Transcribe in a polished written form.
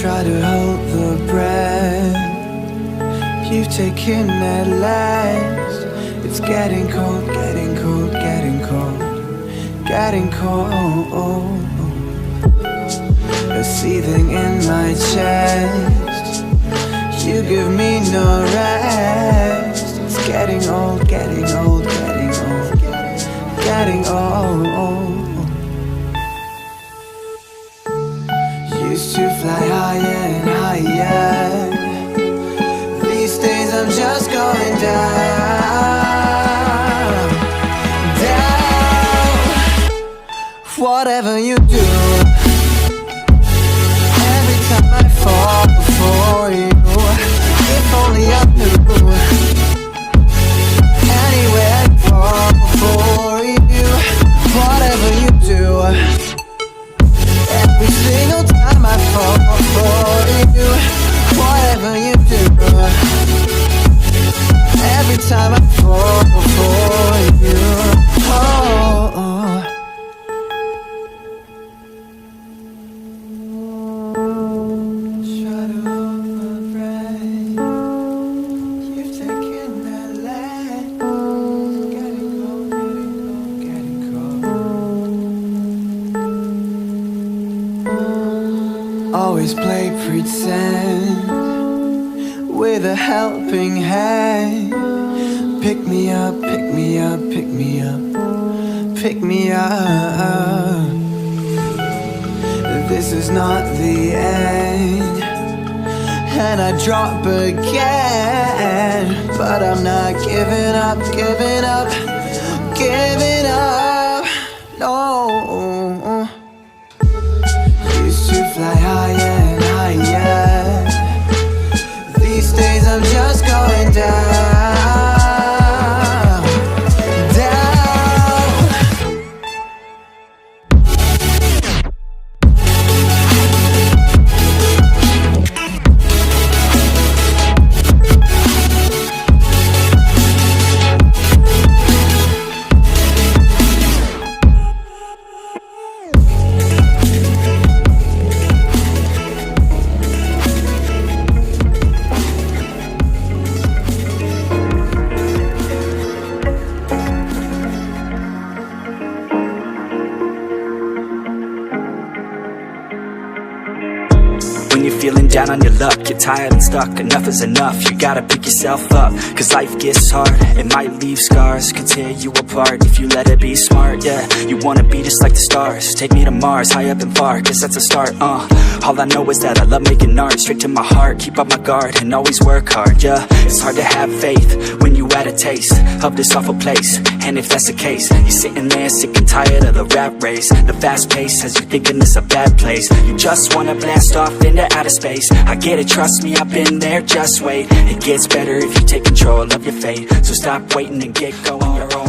Try to hold the breath you've taken at last. It's getting cold, getting cold, getting cold, getting cold. A seething in my chest, you give me no rest. It's getting old, getting old, getting old, getting old. Used to fly higher and higher. These days I'm just going down, down. Whatever you do, every time I fall for you. If only I knew anywhere I'd fall for you. Whatever you do, every single time I fall for you. Whatever you do, every time I fall for you. Try to hold my breath. You've taken that land. Getting cold, getting cold. Always play pretend with a helping hand. Pick me up, pick me up, pick me up, pick me up. This is not the end, and I drop again, but I'm not giving up, giving up, giving up, no. Used to fly higher and higher. These days I'm just going down, down. When you're feeling down on your luck, you're tired and stuck, enough is enough. You gotta pick yourself up, cause life gets hard. It might leave scars, could tear you apart if you let it be smart, yeah. You wanna be just like the stars, take me to Mars, high up and far, cause that's a start, All I know is that I love making art, straight to my heart. Keep up my guard and always work hard, yeah. It's hard to have faith when you had a taste of this awful place, and if that's the case, you're sitting there sick and tired of the rat race. The fast pace has you thinking it's a bad place. You just wanna blast off into outer space. I get it, trust me, I've been there, just wait. It gets better if you take control of your fate. So stop waiting and get going your own